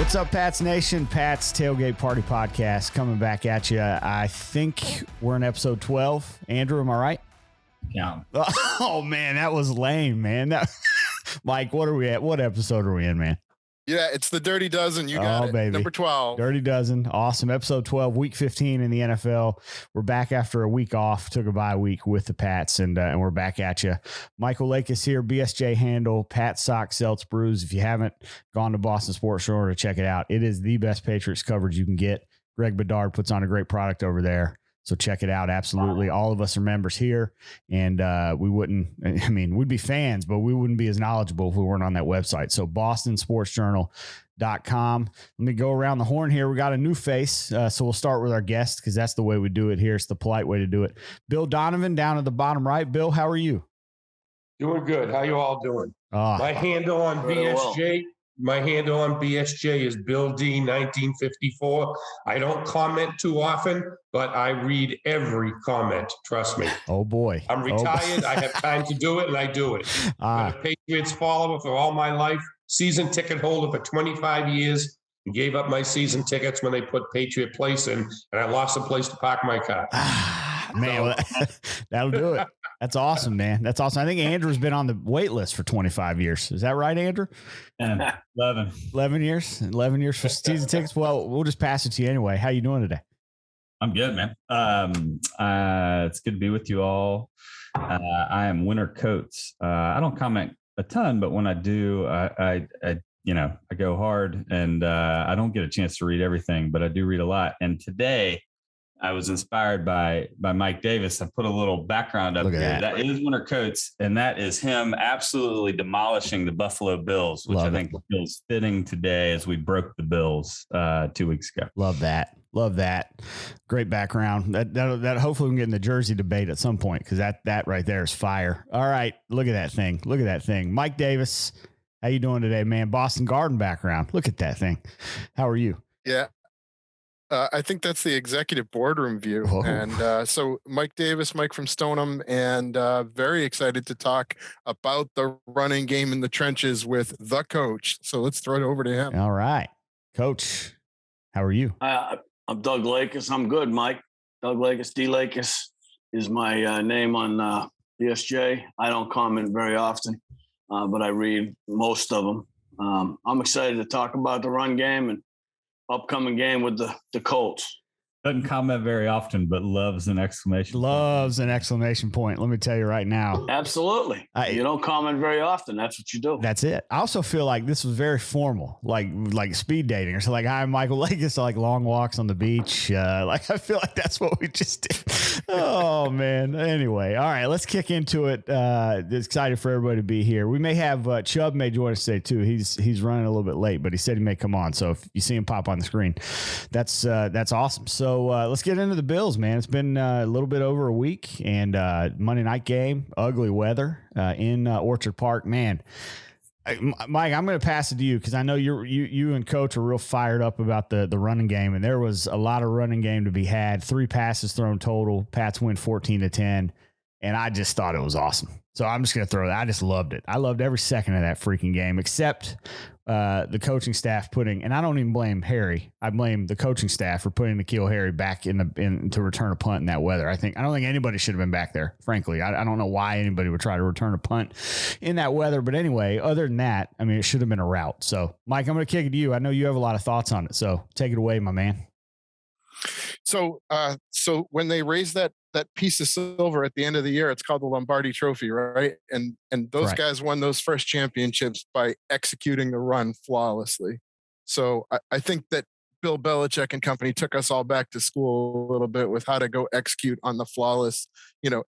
What's up, Pats Nation? Pat's Tailgate Party Podcast coming back at you. I think we're in episode 12. Andrew, am I right? Yeah. Oh, man, that was lame, man. Mike, what are we at? What episode are we in, man? Yeah, it's the Dirty Dozen. You got it. Baby. Number 12. Dirty Dozen. Awesome. Episode 12, week 15 in the NFL. We're back after a week off. Took a bye week with the Pats, and we're back at you. Michael Lakis here, BSJ handle, Pat Sock, Celts Brews. If you haven't gone to Boston Sports Journal to check it out, it is the best Patriots coverage you can get. Greg Bedard puts on a great product over there. So check it out. Absolutely. All of us are members here, and we'd be fans, but we wouldn't be as knowledgeable if we weren't on that website. So bostonsportsjournal.com. Let me go around the horn here. We got a new face. So we'll start with our guest because that's the way we do it here. It's the polite way to do it. Bill Donovan down at the bottom right. Bill, how are you? Doing good. How you all doing? My handle on BSJ. My handle on BSJ is Bill D 1954. I don't comment too often, but I read every comment. Trust me. Oh boy. I'm retired. I have time to do it, and I do it. I'm a Patriots follower for all my life. Season ticket holder for 25 years. Gave up my season tickets when they put Patriot Place in, and I lost a place to park my car. Man, that'll do it. That's awesome, man. That's awesome. I think Andrew's been on the wait list for 25 years. Is that right, Andrew? 11 years. 11 years for season tickets. Well, we'll just pass it to you anyway. How you doing today? I'm good, man. It's good to be with you all. I am Winter Coats. I don't comment a ton, but when I do, I go hard, and I don't get a chance to read everything, but I do read a lot. And today I was inspired by Mike Davis. I put a little background up here. That is Winter Coats, and that is him absolutely demolishing the Buffalo Bills, which I think feels fitting today as we broke the Bills 2 weeks ago. Love that. Great background. That hopefully we can get in the jersey debate at some point, because that right there is fire. All right, look at that thing. Mike Davis, how you doing today, man? Boston Garden background. Look at that thing. How are you? Yeah. I think that's the executive boardroom view. Whoa. And so Mike Davis, Mike from Stoneham, and very excited to talk about the running game in the trenches with the coach. So let's throw it over to him. All right. Coach, how are you? I'm Doug Lakis. I'm good, Mike. Doug Lakis, D. Lakis is my name on BSJ. I don't comment very often, but I read most of them. I'm excited to talk about the run game and upcoming game with the Colts. Doesn't comment very often, but loves an exclamation point. Let me tell you right now. Absolutely. You don't comment very often. That's what you do. That's it. I also feel like this was very formal, like speed dating or so. Like, hi, I'm Michael Lakis. Like long walks on the beach. I feel like that's what we just did. Oh man. Anyway, all right, let's kick into it. Excited for everybody to be here. We may have Chubb may join us today too. He's running a little bit late, but he said he may come on. So if you see him pop on the screen, that's awesome. So let's get into the Bills, man. It's been a little bit over a week, and Monday night game, ugly weather in Orchard Park, man. Mike, I'm going to pass it to you because I know you and Coach are real fired up about the running game, and there was a lot of running game to be had. 3 passes thrown total. Pats win 14-10, and I just thought it was awesome. So I'm just going to throw that. I just loved it. I loved every second of that freaking game, except the coaching staff and I don't even blame Harry. I blame the coaching staff for putting N'Keal Harry back in to return a punt in that weather. I don't think anybody should have been back there. Frankly, I don't know why anybody would try to return a punt in that weather. But anyway, other than that, I mean, it should have been a rout. So, Mike, I'm going to kick it to you. I know you have a lot of thoughts on it. So take it away, my man. So when they raised that piece of silver at the end of the year, it's called the Lombardi Trophy, right? And those guys won those first championships by executing the run flawlessly. So I think that Bill Belichick and company took us all back to school a little bit with how to go execute on the flawless,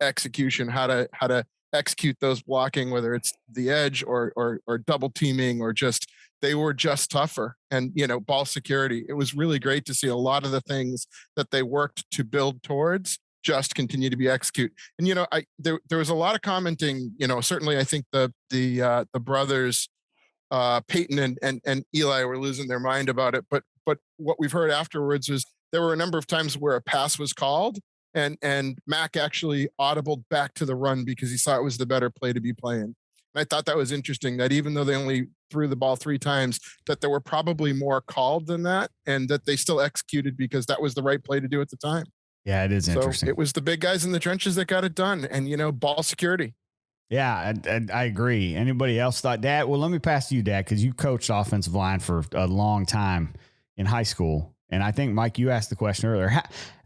execution, how to execute those blocking, whether it's the edge or double teaming or just they were just tougher. And ball security. It was really great to see a lot of the things that they worked to build towards just continue to be execute. And there was a lot of commenting. Certainly I think the brothers Peyton and Eli were losing their mind about it. But what we've heard afterwards was there were a number of times where a pass was called and Mac actually audibled back to the run because he saw it was the better play to be playing. And I thought that was interesting that even though they only threw the ball 3 times, that there were probably more called than that, and that they still executed because that was the right play to do at the time. Yeah, it is interesting. It was the big guys in the trenches that got it done, and ball security. Yeah, I agree. Anybody else thought, Dad? Well, let me pass to you, Dad, because you coached offensive line for a long time in high school. And I think, Mike, you asked the question earlier.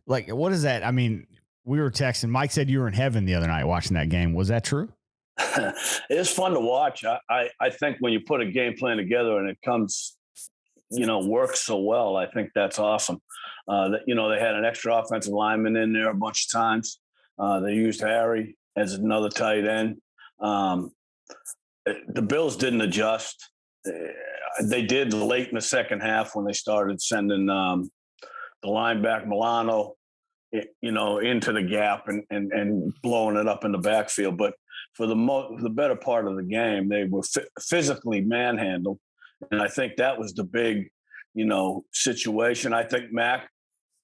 What is that? I mean, we were texting. Mike said you were in heaven the other night watching that game. Was that true? It's fun to watch. I think when you put a game plan together and it comes, works so well, I think that's awesome. They had an extra offensive lineman in there a bunch of times. They used Harry as another tight end. The Bills didn't adjust. They did late in the second half when they started sending the linebacker Milano, into the gap and blowing it up in the backfield. But for the better part of the game, they were physically manhandled, and I think that was the big, situation. I think Mac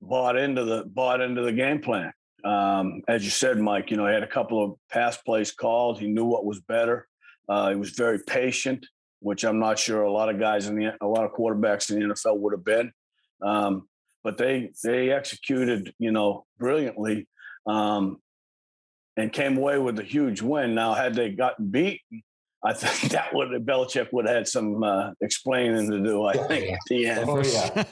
bought into the game plan. As you said, Mike, he had a couple of pass plays called. He knew what was better. He was very patient, which I'm not sure a lot of quarterbacks in the NFL would have been. But they executed, brilliantly, and came away with a huge win. Now, had they gotten beaten, I think Belichick would have had some explaining to do, I think, at the end. Oh, yeah.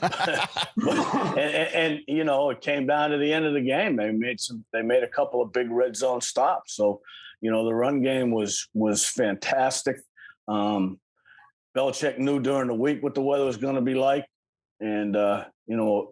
and it came down to the end of the game. They made a couple of big red zone stops. So, the run game was fantastic. Belichick knew during the week what the weather was going to be like, and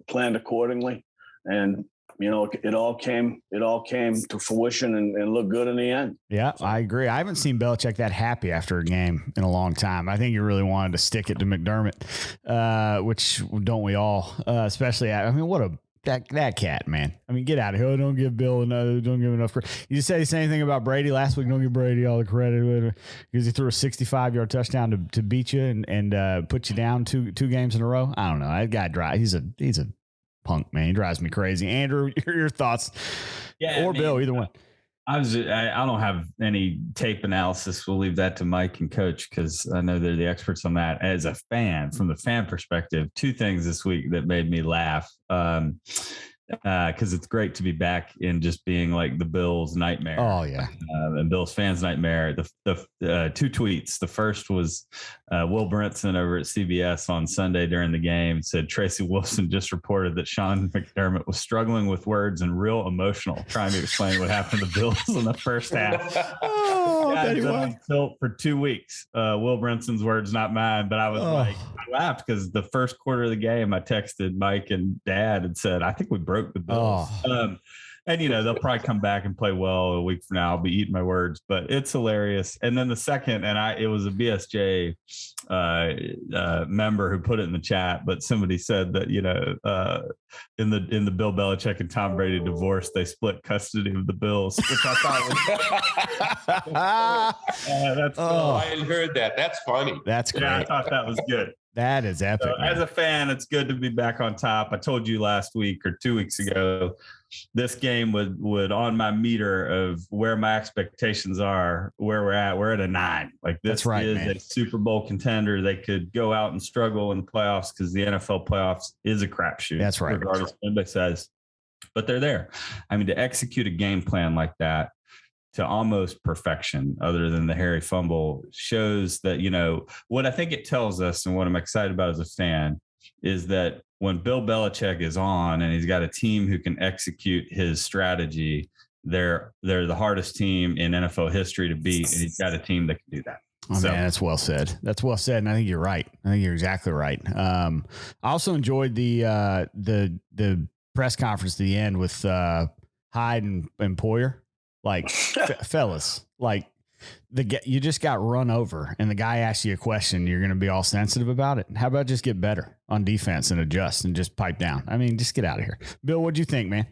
planned accordingly. And it all came to fruition and looked good in the end. Yeah, I agree. I haven't seen Belichick that happy after a game in a long time. I think he really wanted to stick it to McDermott, which don't we all? Especially, that cat, man. I mean, get out of here. Don't give Bill don't give enough credit. You say anything about Brady last week? Don't give Brady all the credit because he threw a 65-yard touchdown to beat you and put you down two games in a row. I don't know. That guy he's a punk, man. He drives me crazy. Andrew, your thoughts? Yeah, or Bill, either one. I don't have any tape analysis. We'll leave that to Mike and Coach because I know they're the experts on that. As a fan, from the fan perspective, 2 things this week that made me laugh. Because it's great to be back in just being like the Bills' nightmare. Oh yeah, and Bills fans' nightmare. The 2 tweets. The first was Will Brinson over at CBS on Sunday during the game said Tracy Wilson just reported that Sean McDermott was struggling with words and real emotional trying to explain what happened to the Bills in the first half. For 2 weeks. Will Brinson's words, not mine. But I was I laughed because the first quarter of the game, I texted Mike and Dad and said, I think we broke the Bills. And they'll probably come back and play well a week from now. I'll be eating my words, but it's hilarious. And then the second, it was a BSJ member who put it in the chat, but somebody said that in the Bill Belichick and Tom Brady divorce, they split custody of the Bills, which I thought was I hadn't heard that. That's funny. That's great. Yeah, I thought that was good. That is epic. So, as a fan, it's good to be back on top. I told you last week or 2 weeks ago, this game would on my meter of where my expectations are, where we're at. We're at a 9. Like this is a Super Bowl contender. They could go out and struggle in the playoffs because the NFL playoffs is a crapshoot. That's right. Regardless of what anybody says, but they're there. I mean, to execute a game plan like that to almost perfection, other than the Harry fumble, shows that, what I think it tells us and what I'm excited about as a fan is that when Bill Belichick is on and he's got a team who can execute his strategy, they're the hardest team in NFL history to beat, and he's got a team that can do that. Man, that's well said. That's well said, and I think you're right. I think you're exactly right. I also enjoyed the press conference at the end with Hyde and Poyer. Like, fellas, like you just got run over and the guy asks you a question, you're going to be all sensitive about it. How about just get better on defense and adjust and just pipe down? I mean, just get out of here. Bill, what'd you think, man?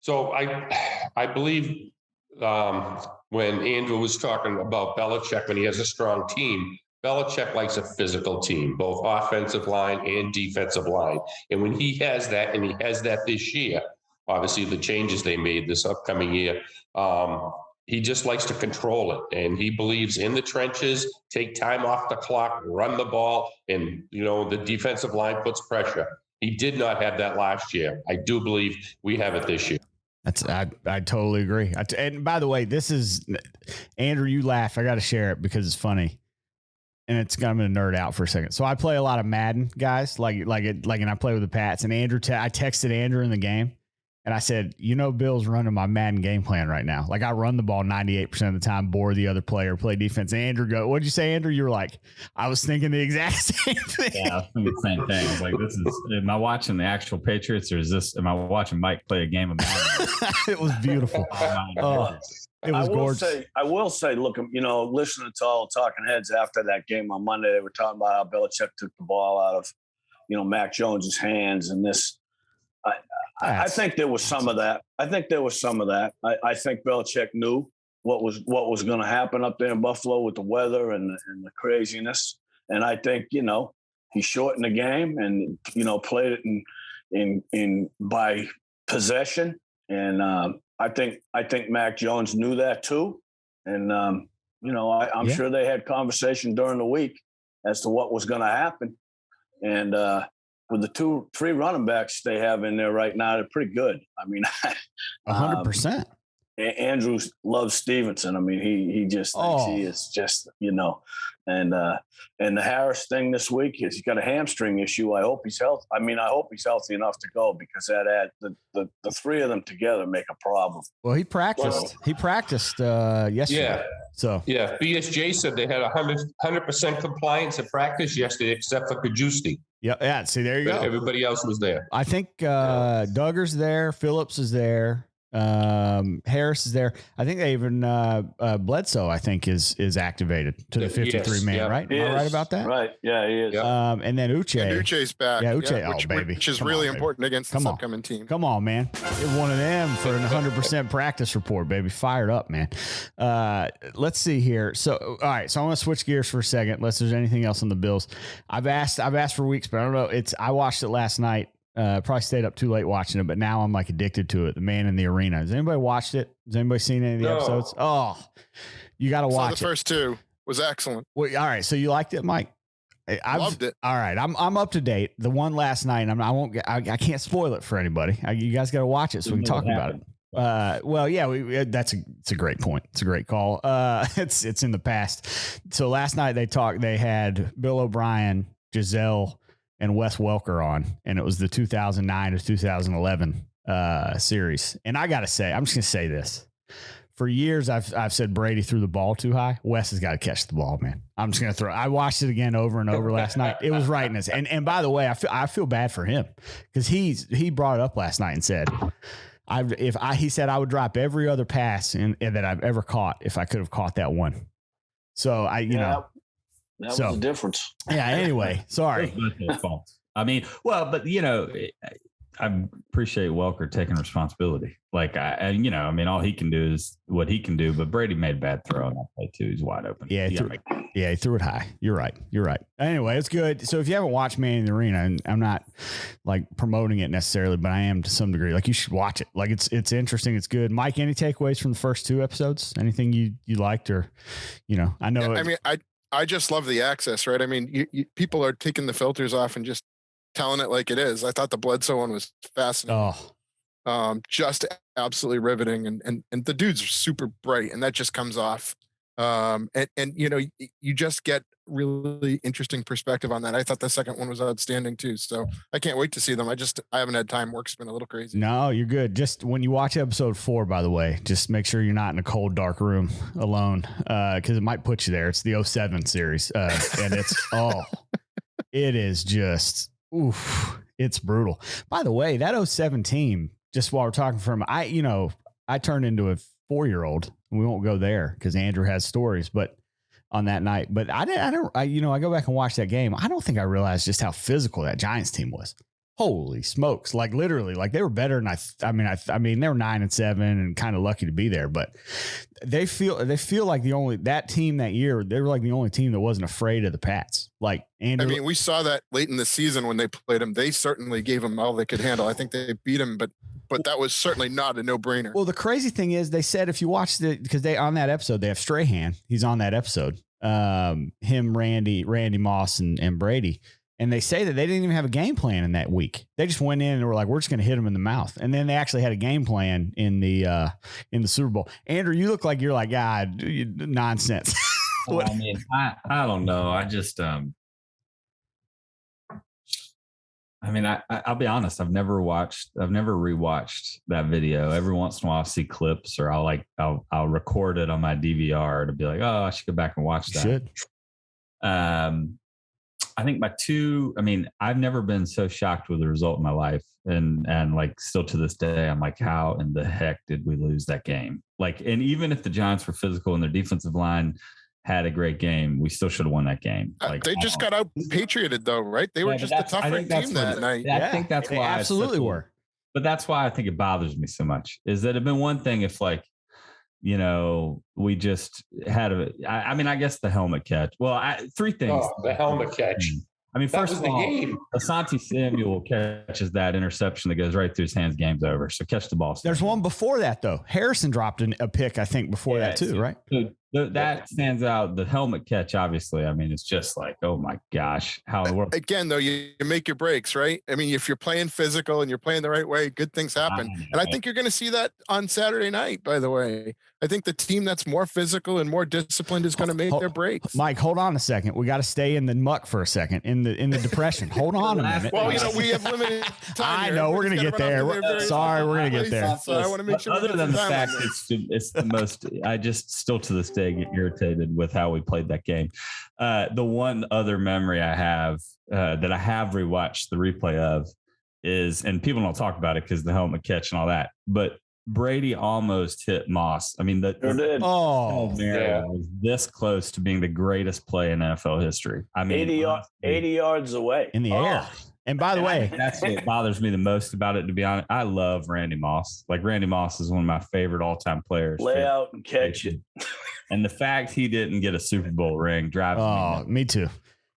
So I believe when Andrew was talking about Belichick, when he has a strong team, Belichick likes a physical team, both offensive line and defensive line. And when he has that, and he has that this year, obviously the changes they made this upcoming year, he just likes to control it, and he believes in the trenches, take time off the clock, run the ball, and the defensive line puts pressure. He did not have that last year. I do believe we have it this year. I totally agree. And by the way, this is Andrew. You laugh. I got to share it because it's funny, and I'm going to nerd out for a second. So I play a lot of Madden, guys. And I play with the Pats. And Andrew, I texted Andrew in the game. And I said, Bill's running my Madden game plan right now. Like, I run the ball 98% of the time, bore the other player, play defense. And Andrew what'd you say, Andrew? You were like, I was thinking the exact same thing. Yeah, I was thinking the same thing. I was like, am I watching the actual Patriots, or am I watching Mike play a game of Madden? It was beautiful. It was gorgeous. I will say, look, listening to all the talking heads after that game on Monday, they were talking about how Belichick took the ball out of, Mac Jones's hands and this. I think there was some of that. I think Belichick knew what was going to happen up there in Buffalo with the weather and the craziness. And I think, he shortened the game and, played it in by possession. And I think Mac Jones knew that too. And, I'm sure they had conversation during the week as to what was going to happen. And, with the 3 running backs they have in there right now, they're pretty good. I mean, 100%. Andrew loves Stevenson. I mean, he just thinks he is just, and the Harris thing this week is he's got a hamstring issue. I hope he's healthy. I mean, I hope he's healthy enough to go, because the 3 of them together make a problem. Well, he practiced. He practiced yesterday. Yeah. So BSJ said they had 100% compliance at practice yesterday, except for Kajusti. Yeah. See, there you go. Everybody else was there. I think Duggar's there. Phillips is there. Harris is there. I think they even Bledsoe, I think, is activated to the 53 man, right? Am I right about that? Right. Yeah, he is. And then Uche. And Uche's back. Yeah, Uche. Baby. Which is really important against this upcoming team. Come on, man. Get one of them for a 100% practice report, baby. Fired up, man. Let's see here. So, all right. So I'm going to switch gears for a second, unless there's anything else on the Bills. I've asked for weeks, but I don't know. I watched it last night. Probably stayed up too late watching it, but now I'm like addicted to it. The Man in the Arena. Has anybody watched it? Has anybody seen any of the episodes? Oh, you got to watch it. The first 2 was excellent. Well, all right. So you liked it, Mike? I loved it. All right. I'm up to date. The one last night, I can't spoil it for anybody. You guys got to watch it so we can talk about it. Well, yeah, it's a great point. It's a great call. It's in the past. So last night they had Bill O'Brien, Giselle, and Wes Welker on, and it was the 2009 to 2011 series. And I got to say, I'm just going to say this. For years, I've said Brady threw the ball too high. Wes has got to catch the ball, man. I'm just going to I watched it again over and over last night. It was right in his. And by the way, I feel bad for him, because he brought it up last night and said, he said I would drop every other pass that I've ever caught if I could have caught that one. So That was the difference. Yeah. Anyway, sorry. I mean, but I appreciate Welker taking responsibility. Like all he can do is what he can do. But Brady made a bad throw on that play too. He's wide open. Yeah, he threw it high. You're right. Anyway, it's good. So if you haven't watched Man in the Arena, and I'm not like promoting it necessarily, but I am to some degree. Like, you should watch it. Like, it's interesting. It's good. Mike, any takeaways from the first 2 episodes? Anything you liked, or I know. Yeah, I mean, I just love the access, right? I mean, people are taking the filters off and just telling it like it is. I thought the Bledsoe one was fascinating. Just absolutely riveting. And the dude's super bright, and that just comes off. You just get really interesting perspective on that. I thought the second one was outstanding too. So I can't wait to see them. I haven't had time. Work's been a little crazy. No, you're good. Just when you watch episode 4, by the way, just make sure you're not in a cold, dark room alone, because it might put you there. It's the 07 series. And it's, it is just, it's brutal. By the way, that 07 team, just while we're talking from, I turned into a 4-year-old. We won't go there because Andrew has stories, but on that night, but I go back and watch that game. I don't think I realized just how physical that Giants team was. Holy smokes. Like, literally, like, they were better than I mean, they were 9-7 and kind of lucky to be there, but they feel like that team that year, they were like the only team that wasn't afraid of the Pats. Like, Andrew, I mean, we saw that late in the season when they played them. They certainly gave them all they could handle. I think they beat them, but but that was certainly not a no-brainer. Well, the crazy thing is they said if you watch because on that episode, they have Strahan. He's on that episode. Him, Randy Moss and Brady. And they say that they didn't even have a game plan in that week. They just went in and were like, we're just going to hit them in the mouth. And then they actually had a game plan in the Super Bowl. Andrew, you look like you're like, God, nonsense. Well, I mean, I don't know. I just, I'll be honest. I've never rewatched that video. Every once in a while I'll see clips or I'll record it on my DVR to be like, oh, I should go back and watch that. You should. I think I've never been so shocked with the result in my life. And like still to this day, I'm like, how in the heck did we lose that game? Like, and even if the Giants were physical and their defensive line had a great game, we still should have won that game. Like, they just got out patrioted though, right? They were just a tougher team that night. I think that's why. Absolutely were. But that's why I think it bothers me so much is that it'd been one thing if like, we just had I guess the helmet catch. Well, three things. Oh, the helmet catch. I mean, first of all, the game. Asante Samuel catches that interception that goes right through his hands. Game's over. So catch the ball. There's one before that though. Harrison dropped a pick, I think, before that too, right? So that stands out. The helmet catch, obviously. I mean, it's just like, oh my gosh, how it works. Again, though, you make your breaks, right? I mean, if you're playing physical and you're playing the right way, good things happen. And I think you're going to see that on Saturday night. By the way, I think the team that's more physical and more disciplined is going to make their breaks. Mike, hold on a second. We got to stay in the muck for a second in the depression. Hold on a minute. Well, we have limited time. I know we're going to get there. Sorry, we're going to get there. So I want to make sure. Other than the fact it's the most, I just still to this day get irritated with how we played that game. The one other memory I have that I have rewatched the replay of is, and people don't talk about it because the helmet catch and all that, but Brady almost hit Moss. I mean, was this close to being the greatest play in NFL history. I mean, 80 yards away in the air. And by the way, that's what bothers me the most about it, to be honest. I love Randy Moss. Like, Randy Moss is one of my favorite all-time players. Lay out and catch it. And the fact he didn't get a Super Bowl ring drives me nuts. Me too.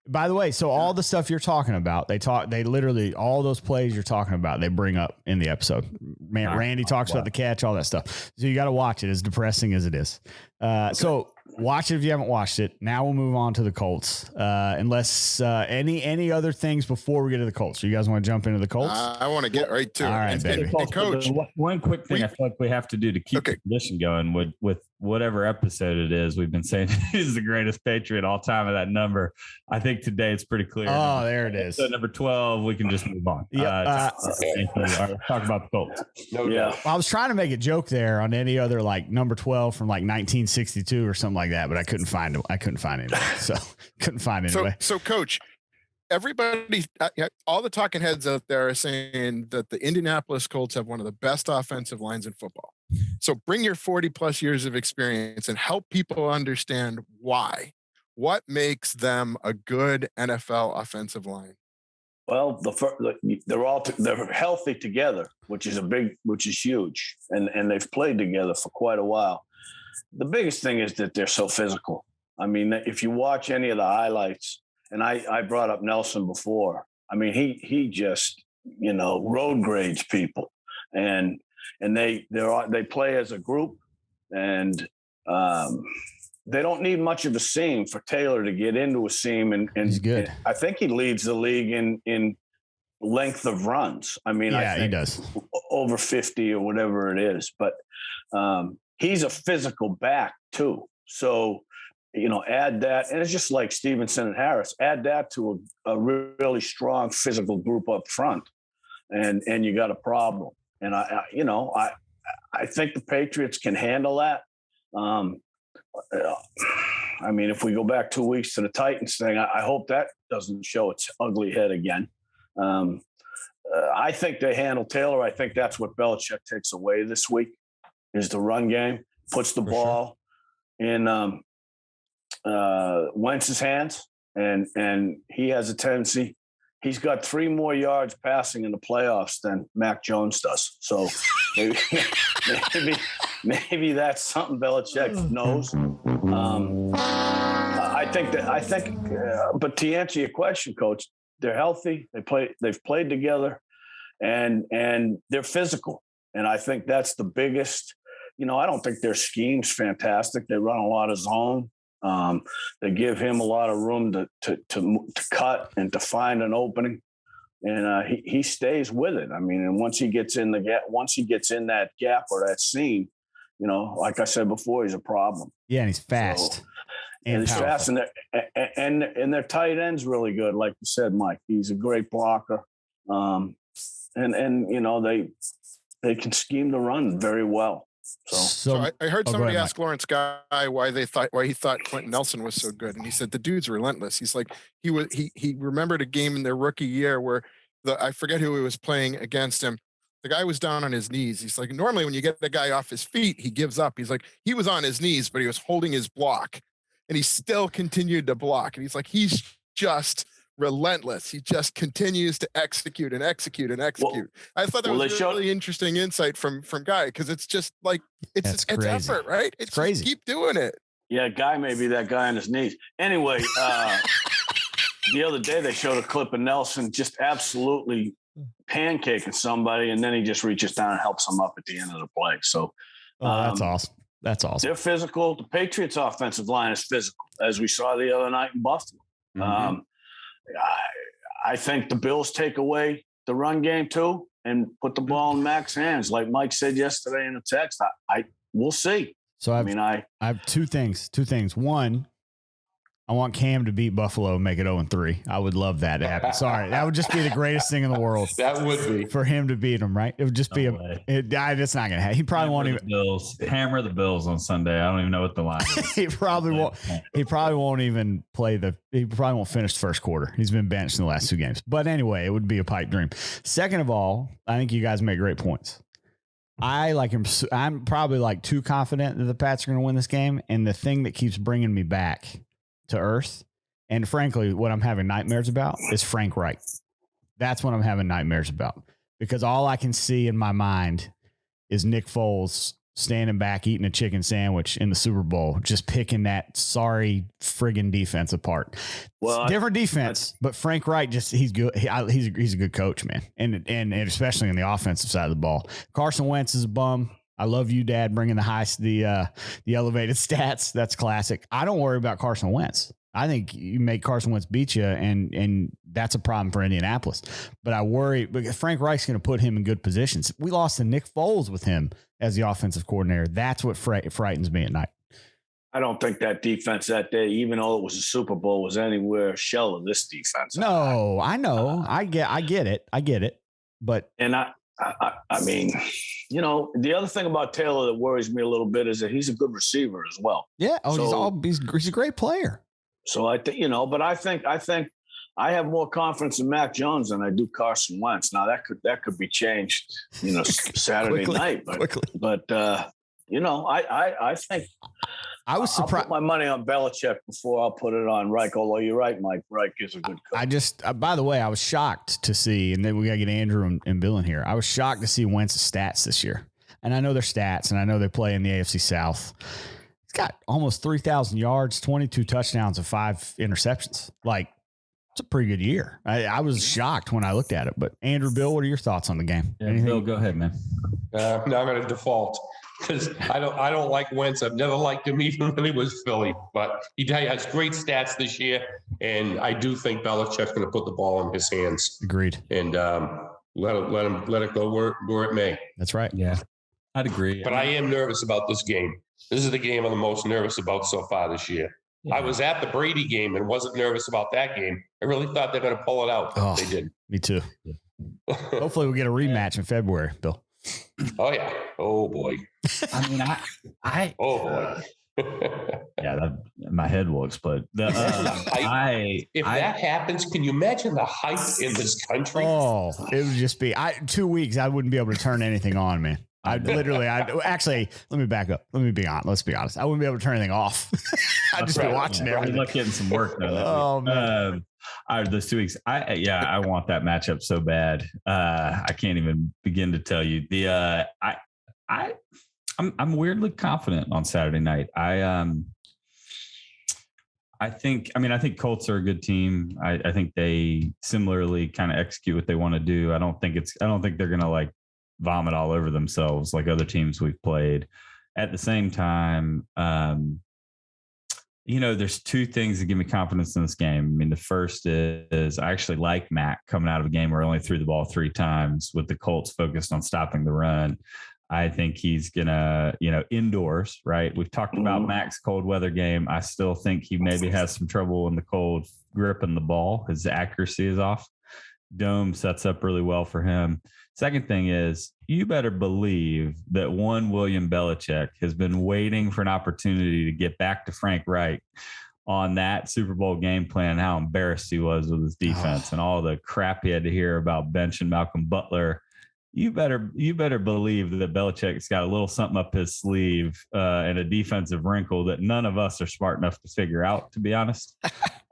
By the way, so all the stuff you're talking about, they literally, all those plays you're talking about, they bring up in the episode. Man, Randy talks about the catch, all that stuff. So you got to watch it, as depressing as it is. So watch it if you haven't watched it. Now we'll move on to the Colts. Unless any other things before we get to the Colts. So you guys want to jump into the Colts? I want to get right to it. All right, baby. And Coach, one quick thing I feel like we have to do to keep the tradition going with whatever episode it is. We've been saying he's the greatest Patriot all time of that number. I think today it's pretty clear. Oh, there it is. So number 12, we can just move on. Yeah. Talk about the Colts. I was trying to make a joke there on any other like number 12 from like 1962 or something like that, but I couldn't find it. Anyway. So couldn't find it anyway. So Coach, everybody, all the talking heads out there are saying that the Indianapolis Colts have one of the best offensive lines in football. So bring your 40 plus years of experience and help people understand why. What makes them a good NFL offensive line? Well, they're healthy together, which is huge, and they've played together for quite a while. The biggest thing is that they're so physical. I mean, if you watch any of the highlights, and I brought up Nelson before. I mean, he just road grades people, and they play as a group, and they don't need much of a seam for Taylor to get into a seam. And he's good. And I think he leads the league in length of runs. I mean, I think he does over 50 or whatever it is, but he's a physical back too. So, add that, and it's just like Stevenson and Harris, add that to a really strong physical group up front, and you got a problem. And I think the Patriots can handle that. I mean, if we go back 2 weeks to the Titans thing, I hope that doesn't show its ugly head again. I think they handle Taylor. I think that's what Belichick takes away this week is the run game, puts the ball in Wentz's hands, and he has a tendency. He's got 3 more yards passing in the playoffs than Mac Jones does. So maybe that's something Belichick knows. But to answer your question, Coach, they're healthy. They've played together, and they're physical. And I think that's the biggest, I don't think their scheme's fantastic. They run a lot of zone. They give him a lot of room to cut and to find an opening. And he stays with it. I mean, and once he gets in that gap or that seam, like I said before, he's a problem. Yeah, and he's fast. So, and he's fast, and their tight end's really good. Like you said, Mike, he's a great blocker. And they can scheme the run very well. So I heard somebody ask Lawrence Guy why he thought Quentin Nelson was so good, and he said the dude's relentless. He's like he remembered a game in their rookie year where I forget who he was playing against him. The guy was down on his knees. He's like, normally when you get the guy off his feet, he gives up. He's like, he was on his knees, but he was holding his block, and he still continued to block. And he's like, he's just relentless. He just continues to execute and execute and execute. I thought that was a really interesting insight from Guy, because it's just like it's effort, right? It's crazy. Keep doing it. Yeah, Guy may be that guy on his knees. Anyway, the other day they showed a clip of Nelson just absolutely pancaking somebody, and then he just reaches down and helps him up at the end of the play. So that's awesome. That's awesome. They're physical. The Patriots offensive line is physical, as we saw the other night in Buffalo. Mm-hmm. I think the Bills take away the run game too and put the ball in Mac's hands. Like Mike said yesterday in the text, we'll see. So I have two things. One, I want Cam to beat Buffalo and make it 0-3. I would love that to happen. Sorry. That would just be the greatest thing in the world. That would be. For him to beat them, right? It would just be it's not going to happen. He probably won't even. Hammer the Bills on Sunday. I don't even know what the line is. He probably won't even he probably won't finish the first quarter. He's been benched in the last 2 games. But anyway, it would be a pipe dream. Second of all, I think you guys make great points. I'm probably too confident that the Pats are going to win this game. And the thing that keeps bringing me back to earth, and frankly, what I'm having nightmares about is Frank Reich. That's what I'm having nightmares about, because all I can see in my mind is Nick Foles standing back eating a chicken sandwich in the Super Bowl, just picking that sorry friggin' defense apart. Well, different defense, but Frank Reich he's good. He's a good coach, man, and especially on the offensive side of the ball. Carson Wentz is a bum. I love you, Dad, bringing the elevated stats. That's classic. I don't worry about Carson Wentz. I think you make Carson Wentz beat you, and that's a problem for Indianapolis. But I worry because Frank Reich's going to put him in good positions. We lost to Nick Foles with him as the offensive coordinator. That's what frightens me at night. I don't think that defense that day, even though it was a Super Bowl, was anywhere shell of this defense. No, I know. I get it. But I mean, the other thing about Taylor that worries me a little bit is that he's a good receiver as well. Yeah. He's a great player. So I think, but I think I have more confidence in Mac Jones than I do Carson Wentz. Now that could be changed, Saturday night, but I think I was surprised. I'll put my money on Belichick before I'll put it on Reich. Although you're right, Mike. Reich is a good coach. By the way, I was shocked to see, and then we got to get Andrew and Bill in here. I was shocked to see Wentz's stats this year. And I know their stats, and I know they play in the AFC South. He's got almost 3,000 yards, 22 touchdowns, and 5 interceptions. It's a pretty good year. I was shocked when I looked at it. But Andrew, Bill, what are your thoughts on the game? Yeah, Bill, go ahead, man. No, I'm going to default. Because I don't like Wentz. I've never liked him even when he was Philly. But he has great stats this year, and I do think Belichick's going to put the ball in his hands. Agreed. And let it go where it may. That's right. Yeah, I'd agree. But I am nervous about this game. This is the game I'm the most nervous about so far this year. Yeah. I was at the Brady game and wasn't nervous about that game. I really thought they're going to pull it out. Oh, they did. Me too. Yeah. Hopefully we'll get a rematch in February, Bill. Oh yeah. Oh boy. I mean, oh boy. Yeah, my head will explode. If that happens, can you imagine the hype in this country? Oh, it would just be 2 weeks. I wouldn't be able to turn anything on, man. Actually, let me back up. Let's be honest. I wouldn't be able to turn anything off. I'd just be watching everything. You're getting some work done. Oh man. Those 2 weeks. I want that matchup so bad. I can't even begin to tell you. I'm weirdly confident on Saturday night. I think Colts are a good team. I think they similarly kind of execute what they want to do. I don't think they're going to vomit all over themselves like other teams we've played. At the same time, there's two things that give me confidence in this game. I mean, the first is I actually like Mac coming out of a game where he only threw the ball 3 times with the Colts focused on stopping the run. I think he's going to, indoors, right? We've talked about Mac's cold weather game. I still think he maybe has some trouble in the cold gripping the ball. His accuracy is off. Dome sets up really well for him. Second thing is, you better believe that one William Belichick has been waiting for an opportunity to get back to Frank Reich on that Super Bowl game plan, how embarrassed he was with his defense and all the crap he had to hear about benching Malcolm Butler. You better believe that Belichick's got a little something up his sleeve and a defensive wrinkle that none of us are smart enough to figure out, to be honest.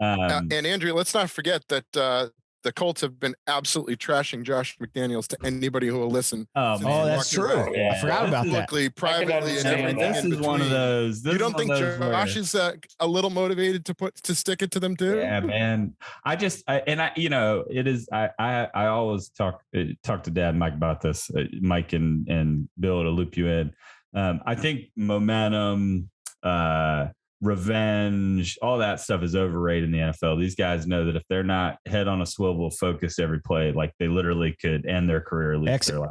And Andrew, let's not forget that the Colts have been absolutely trashing Josh McDaniels to anybody who will listen. Oh, that's true. Yeah. I forgot about that. Privately, and everything. This is one of those. You don't think Josh is a little motivated to stick it to them too? Yeah, man. It is. I always talk to Dad and Mike about this. Mike and Bill to loop you in. I think momentum, revenge, all that stuff is overrated in the NFL. These guys know that if they're not head on a swivel, focused every play, like they literally could end their career.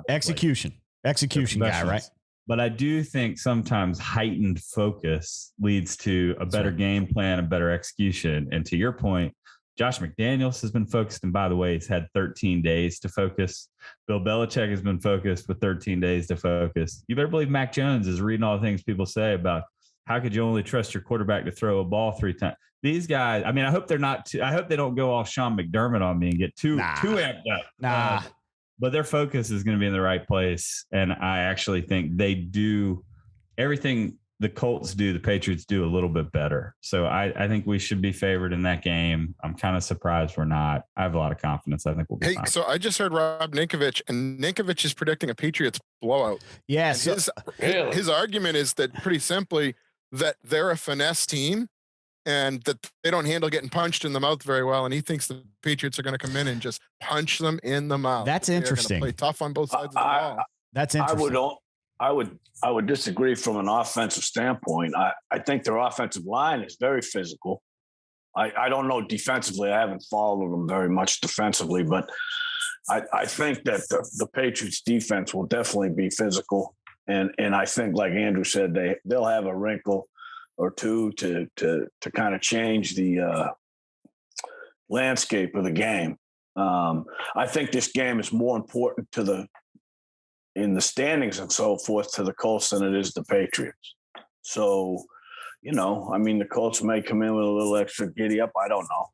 Execution guy, right? But I do think sometimes heightened focus leads to a better game plan and better execution. And to your point, Josh McDaniels has been focused. And by the way, he's had 13 days to focus. Bill Belichick has been focused with 13 days to focus. You better believe Mac Jones is reading all the things people say about how could you only trust your quarterback to throw a ball 3 times? These guys, I mean, I hope they're not. I hope they don't go all Sean McDermott on me and get too amped up. But their focus is going to be in the right place, and I actually think they do everything the Colts do. The Patriots do a little bit better. So I think we should be favored in that game. I'm kind of surprised we're not. I have a lot of confidence. I think we'll be fine. So I just heard Rob Ninkovich, and Ninkovich is predicting a Patriots blowout. Yes. His argument is that pretty simply, that they're a finesse team and that they don't handle getting punched in the mouth very well. And he thinks the Patriots are going to come in and just punch them in the mouth. That's interesting. Play tough on both sides of the ball. That's interesting. I would disagree from an offensive standpoint. I think their offensive line is very physical. I don't know defensively. I haven't followed them very much defensively, but I think that the Patriots defense will definitely be physical. And I think, like Andrew said, they'll have a wrinkle or two to kind of change the landscape of the game. I think this game is more important in the standings and so forth to the Colts than it is the Patriots. So, the Colts may come in with a little extra giddy up. I don't know.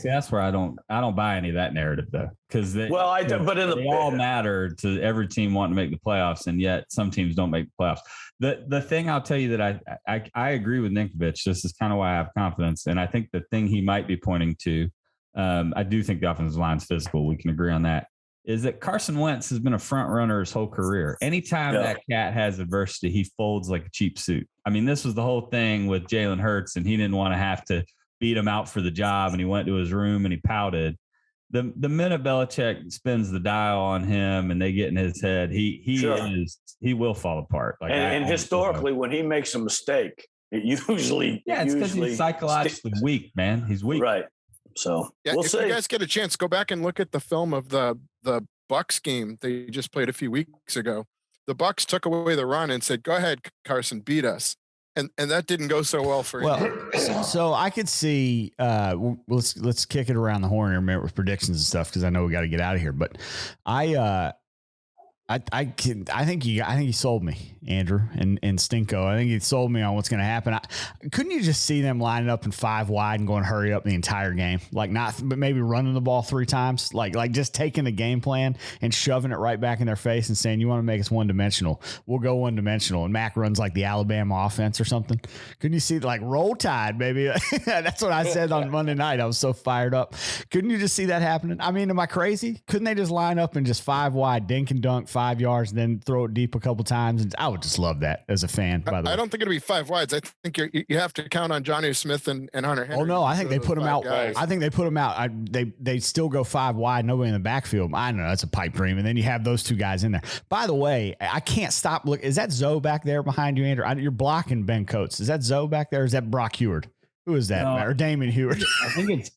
That's where I don't buy any of that narrative though, because they all matter to every team wanting to make the playoffs, and yet some teams don't make the playoffs. The thing I'll tell you that I agree with Ninkovich. This is kind of why I have confidence, and I think the thing he might be pointing to, I do think the offensive line's physical. We can agree on that. Is that Carson Wentz has been a front runner his whole career. Anytime that cat has adversity, he folds like a cheap suit. I mean, this was the whole thing with Jalen Hurts, and he didn't want to have to beat him out for the job, and he went to his room and he pouted. The minute Belichick spins the dial on him and they get in his head, he will fall apart. And historically, when he makes a mistake, it's because he's psychologically weak, man. He's weak, right? So we'll see. If you guys get a chance, go back and look at the film of the Bucs game they just played a few weeks ago. The Bucs took away the run and said, "Go ahead, Carson, beat us." And that didn't go so well for him. So I could see. Let's kick it around the horn here a minute with predictions and stuff, because I know we got to get out of here. But I think you sold me, Andrew and Stinko. I think you sold me on what's going to happen. Couldn't you just see them lining up in 5 wide and going hurry up the entire game? But maybe running the ball 3 times, like just taking the game plan and shoving it right back in their face and saying, you want to make us one-dimensional? We'll go one-dimensional. And Mac runs like the Alabama offense or something. Couldn't you see Roll Tide, baby? That's what I said on Monday night. I was so fired up. Couldn't you just see that happening? I mean, am I crazy? Couldn't they just line up and just 5 wide, dink and dunk, 5 5 yards, then throw it deep a couple times. And I would just love that as a fan, by the way. I don't think it'll be 5 wides. I think you have to count on Johnny Smith and Hunter Henry. Oh, no, I think they put them out. Guys. I think they put them out. They still go 5 wide, nobody in the backfield. I know that's a pipe dream. And then you have those two guys in there. By the way, I can't stop looking. Is that Zoe back there behind you, Andrew? You're blocking Ben Coates. Is that Zoe back there? Or is that Brock Heward? Who is that? Or Damon Heward? I think it's.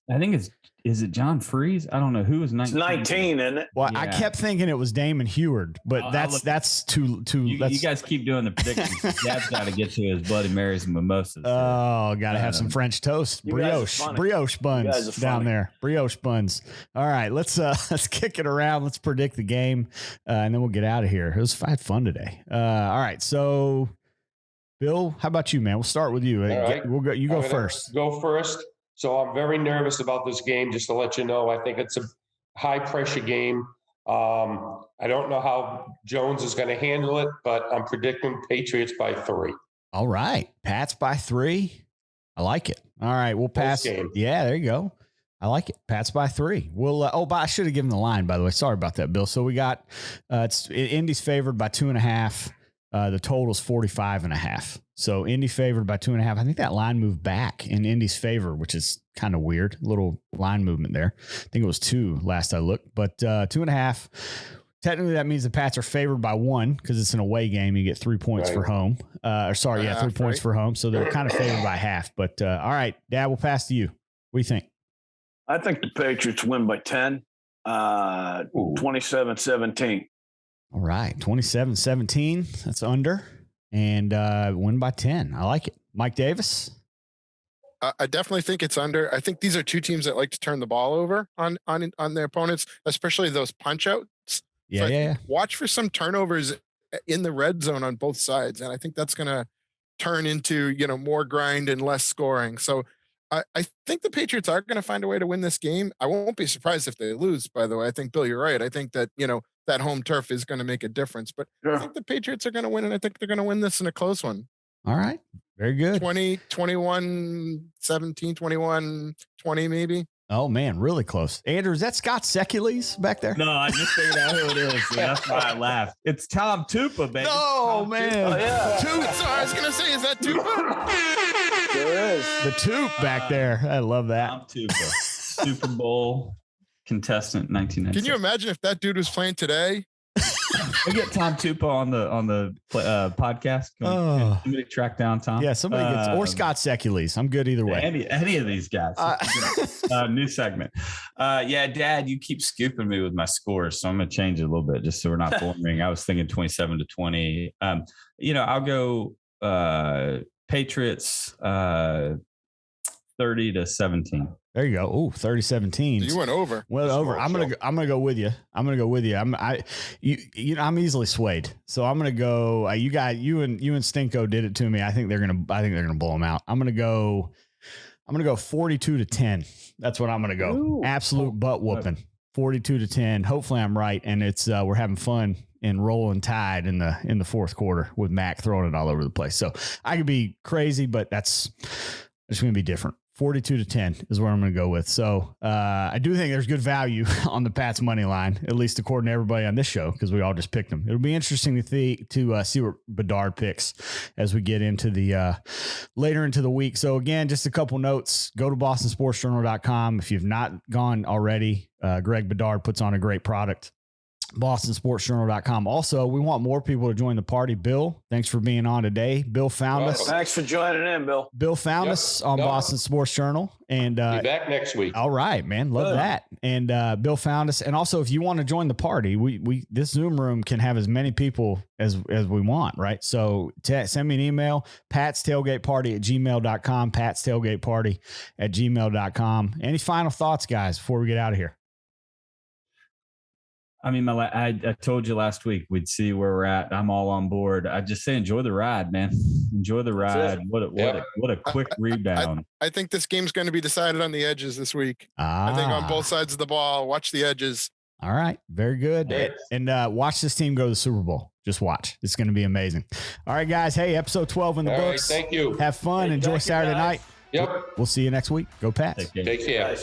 Is it John Freeze? I don't know who was 19. It's 19, isn't it? Well, yeah. I kept thinking it was Damon Heward, but that's too. You guys keep doing the predictions. Dad's got to get to his Bloody Marys and mimosas. Oh, got to have some French toast, brioche buns down there, brioche buns. All right, let's kick it around. Let's predict the game, and then we'll get out of here. I had fun today. All right, so Bill, how about you, man? We'll start with you. All right. We'll go. You go first. Go first. So I'm very nervous about this game, just to let you know. I think it's a high-pressure game. I don't know how Jones is going to handle it, but I'm predicting Patriots by 3. All right. Pats by 3. I like it. All right. We'll pass. Yeah, there you go. I like it. Pats by 3. We'll. But I should have given the line, by the way. Sorry about that, Bill. So we got Indy's favored by 2.5. The total's 45.5. So Indy favored by 2.5. I think that line moved back in Indy's favor, which is kind of weird. A little line movement there. I think it was 2 last I looked, but 2.5. Technically, that means the Pats are favored by 1 because it's an away game. You get 3 points for home. 3 points for home. So they're kind of favored by half. But all right, Dad, we'll pass to you. What do you think? I think the Patriots win by 10, 27-17. All right, 27-17. That's under. And win by 10. I like it. Mike Davis? I definitely think it's under. I think these are two teams that like to turn the ball over on their opponents, especially those punch outs. Yeah. Watch for some turnovers in the red zone on both sides. And I think that's going to turn into, more grind and less scoring. So I think the Patriots are going to find a way to win this game. I won't be surprised if they lose, by the way. I think, Bill, you're right. I think that, that home turf is going to make a difference. But I think the Patriots are going to win, and I think they're going to win this in a close one. All right. Very good. 20, 21, 17, 21, 20 maybe. Oh, man, really close. Andrew, is that Scott Sekules back there? No, I just figured out who it is. So that's why I laughed. It's Tom Tupa, baby. Oh, man. Oh, yeah. So I was going to say, is that Tupa? There is. The Toop back there. I love that. Tom Tupa. Super Bowl contestant 1996. Can you imagine if that dude was playing today? We get Tom Tupa on the podcast. Can somebody track down Tom? Yeah, somebody gets, or Scott Sekules. I'm good either way. Any of these guys. New segment. Dad, you keep scooping me with my scores, so I'm going to change it a little bit just so we're not boring. I was thinking 27-20. I'll go Patriots 30-17. There you go. Oh, 30-17. So you went over. I'm gonna go with you. I'm easily swayed. So I'm gonna go. You and Stinko did it to me. I think they're gonna blow them out. I'm gonna go 42-10. That's what I'm gonna go. Ooh. Absolute butt whooping. 42-10. Hopefully I'm right, and it's we're having fun and rolling tide in the fourth quarter with Mac throwing it all over the place. So I could be crazy, but it's going to be different. 42-10 is where I'm going to go with. So I do think there's good value on the Pats money line, at least according to everybody on this show, because we all just picked them. It'll be interesting to see what Bedard picks as we get into the later into the week. So again, just a couple notes. Go to BostonSportsJournal.com. If you've not gone already, Greg Bedard puts on a great product. BostonSportsJournal.com. Also, we want more people to join the party. Bill, thanks for being on today. Bill found us. Thanks for joining in, Bill. Bill found us on Boston Sports Journal. And be back next week. All right, man. Love that. And Bill found us. And also, if you want to join the party, we this Zoom room can have as many people as we want, right? So send me an email, patstailgateparty@gmail.com, patstailgateparty@gmail.com. Any final thoughts, guys, before we get out of here? I mean, I told you last week we'd see where we're at. I'm all on board. I just say enjoy the ride, man. Enjoy the ride. What a quick rebound. I think this game's going to be decided on the edges this week. I think on both sides of the ball. Watch the edges. All right, very good. Yes. And watch this team go to the Super Bowl. Just watch. It's going to be amazing. All right, guys. Hey, episode 12 in the books. Right, thank you. Have fun. Enjoy Saturday night. Yep. We'll see you next week. Go Pats. Take care.